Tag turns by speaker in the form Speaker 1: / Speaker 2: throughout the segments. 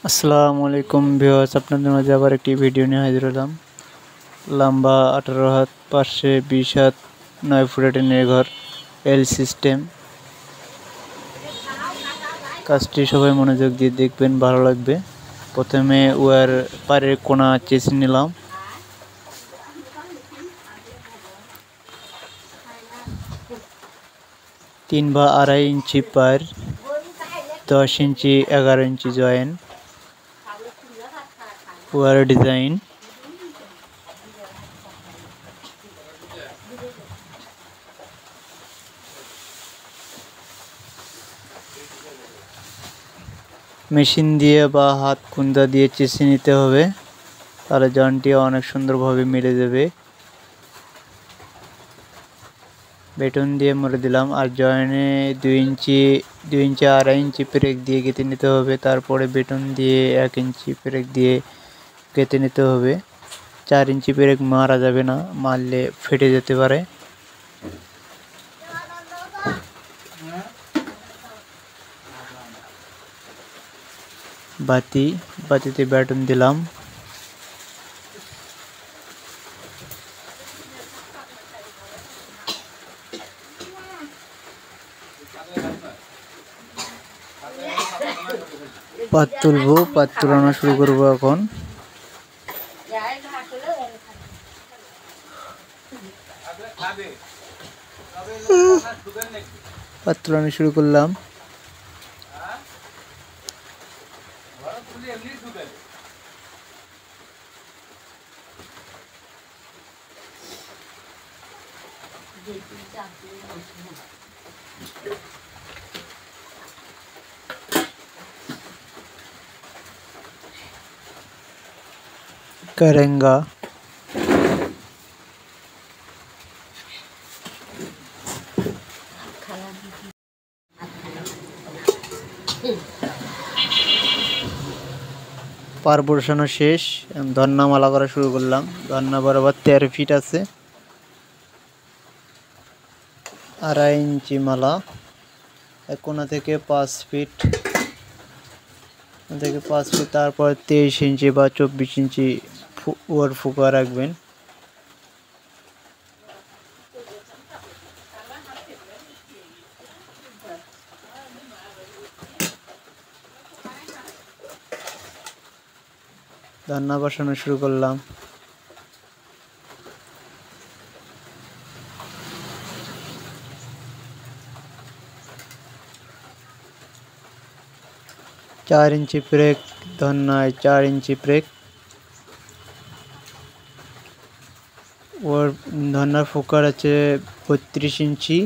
Speaker 1: আসসালামু আলাইকুম ভিউয়ার্স, আপনাদের মাঝে আবার একটি ভিডিও নিয়ে হাজির হলাম। লম্বা 18 হাত, পাশে 20 হাত, 9 ফুটের টিনের ঘর, এল সিস্টেম। কাজটি সবাই মনোযোগ দিয়ে দেখবেন, ভালো লাগবে। প্রথমে ওয়ার পাড়ের কোণা চেঁচে নিলাম। তিন বা আড়াই ইঞ্চি পার, 10 ইঞ্চি 11 ইঞ্চি জয়েন। ওয়ার ডিজাইন মেশিন দিয়ে বা হাত খুন্তা দিয়ে চেঁচে নিতে হবে, তাহলে জয়েন্টটি অনেক সুন্দরভাবে মিলে যাবে। বেটন দিয়ে মুড়ে দিলাম। আর জয়েনে 2 ইঞ্চি 2.5 ইঞ্চি পেরেক দিয়ে গেঁথে নিতে হবে। তারপরে বেটন দিয়ে 1 ইঞ্চি পেরেক দিয়ে গেঁথে নিতে হবে। 4 ইঞ্চি পেরেক মারা যাবে না, মারলে ফেটে যেতে পারে। বাতিতে বেটন দিলাম। পাত তুলবো, পাত তুলানো শুরু করবো এখন। পাত তুলানো শুরু করলাম। करेंगा পার বসানো শেষ। ধন্না মালা করা শুরু করলাম। ধন্না বরাবর 13 ফিট আছে, 2.5 ইঞ্চি মালা। কোণা থেকে 5 ফিট, তারপর 23 ইঞ্চি বা 24 ইঞ্চি ওয়ার ফুকা রাখবেন। ধন্না বসানো শুরু করলাম। चार इंची ब्रेक धन्नाय 4 इंची ब्रेक और धन्नार फोकार আছে 32 इंची।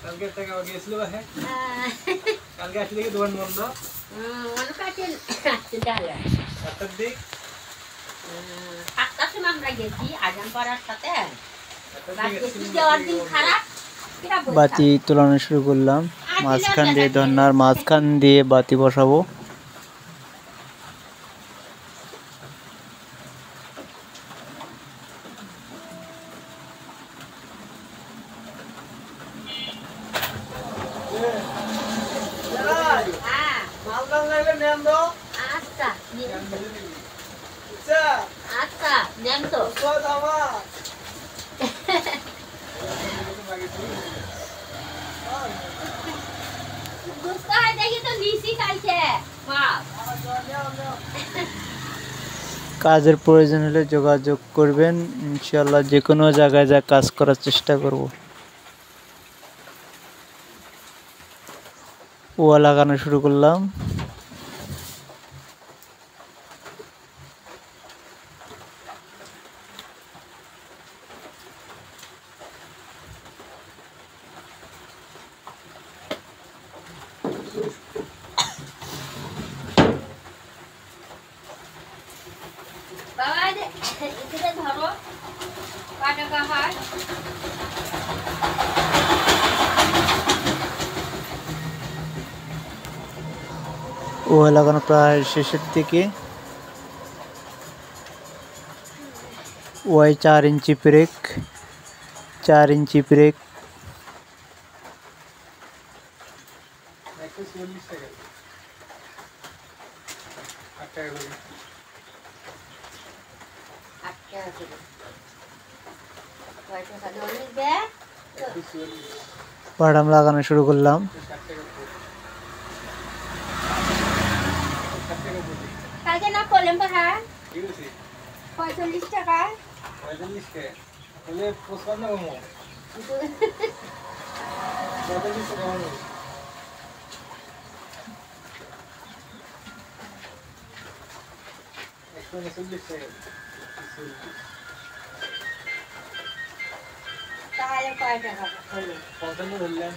Speaker 1: কালকে টাকা গিয়েছিল ভাই, কালকে আসলে কি দোকান বন্ধ? মনে কাটেন আসতে ডালে আটটার দিক, 8টার সময় আমরা গেছি আজান পড়ার সাথে। বাতি তোলানো শুরু করলাম। মাঝখান দিয়ে ধন্নার মাঝখান দিয়ে বাতি বসাবো। কাজের প্রয়োজন হলে যোগাযোগ করবেন, ইনশাআল্লাহ যে কোনো জায়গায় যা কাজ করার চেষ্টা করব। ওয়া লাগানো শুরু করলাম।
Speaker 2: বাবা এখানে ধরো কাটা হয়
Speaker 1: ওয়া লাগানো প্রায় শেষের দিকে। ওয়াই 4 ইঞ্চি ব্রেক, 4 ইঞ্চি ব্রেক। বাদাম লাগানো শুরু করলাম।
Speaker 2: কালকে না করলাম পাহা 45 টাকা
Speaker 3: 45 কে বলে 55 কমো 45 কমো একশো 40 টাকা
Speaker 2: তাহলে কয় টাকা হলো
Speaker 3: 55 ধরলেন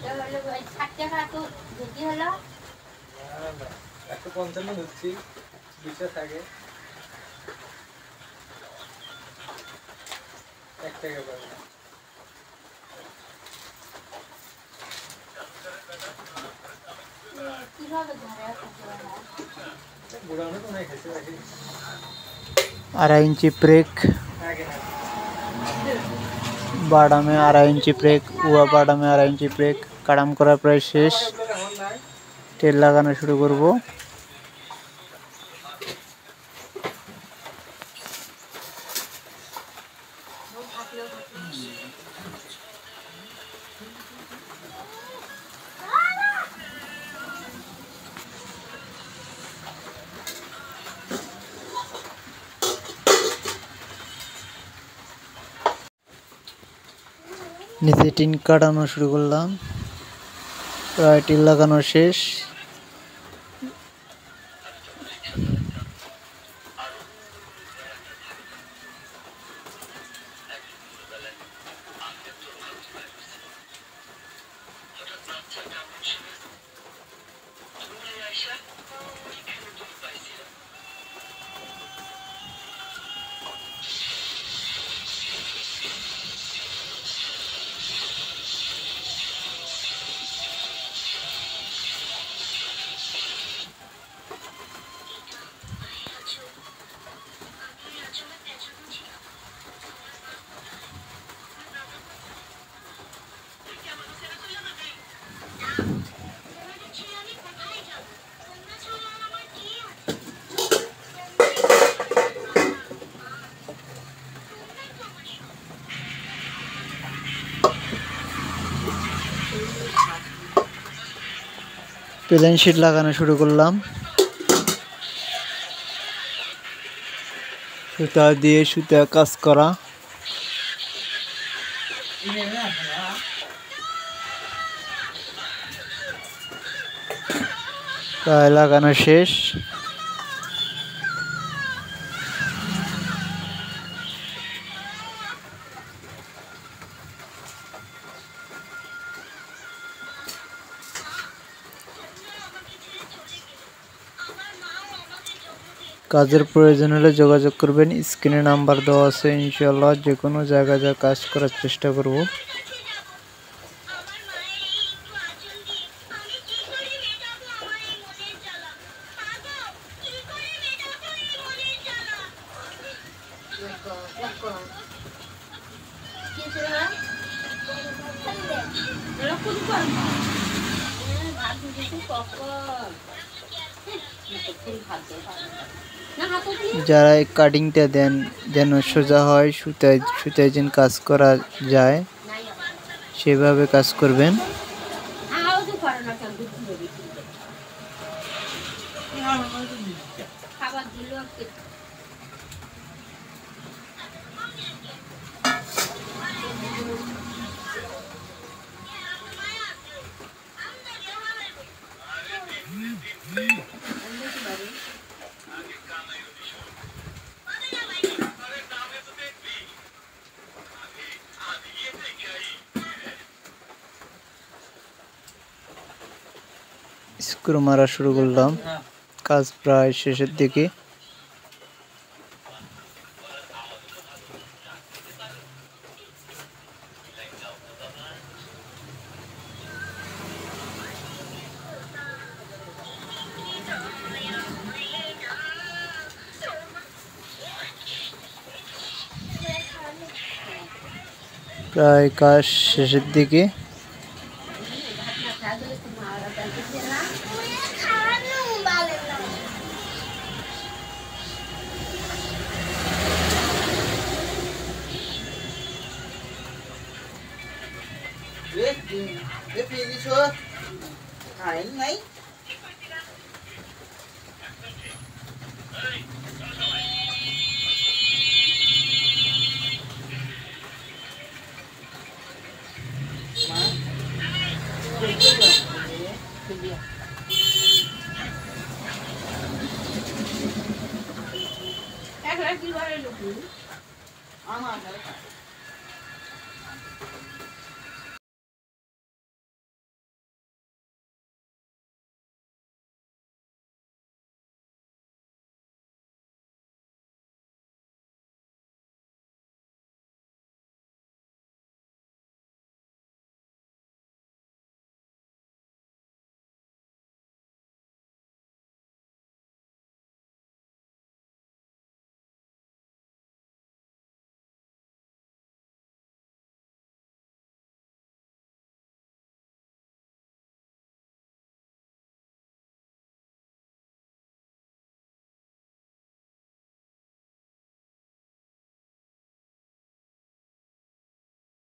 Speaker 2: তাহলে 60 টাকা তো বেশি হলো
Speaker 3: না না 155 ধরছি 20 থাকে 1 টাকা পাবে
Speaker 2: কিভাবে ধরে
Speaker 3: বুড়ানো তো নাই খাইছে নাকি
Speaker 1: 2.5 ইঞ্চি ব্রেক।
Speaker 3: আগে না
Speaker 1: বাদামে 2.5 ইঞ্চি ব্রেক, ওয়া বাদামে 2.5 ইঞ্চি ব্রেক। কাটাম করা প্রায় শেষ। তেল লাগানো শুরু করব। নিচে টিন কাটানো শুরু করলাম। প্রায় টিন লাগানো শেষ। প্লেন শিট লাগানো শুরু করলাম। সুতা দিয়ে সুতা কাজ করা। প্রায় লাগানো শেষ। কাজের প্রয়োজন হলে যোগাযোগ করবেন, স্ক্রিনে নাম্বার দেওয়া আছে। ইনশাআল্লাহ যে কোনো জায়গায় যা কাজ করার চেষ্টা করব। যারা এই কাটিংটা দেন যেন সোজা হয়, সুতায় সুতায় যেন কাজ করা যায় সেভাবে কাজ করবেন।
Speaker 2: খাবার দিল
Speaker 1: স্ক্রু মারা শুরু করলাম, কাজ প্রায় শেষের দিকে। প্রায় কাজ শেষের দিকে।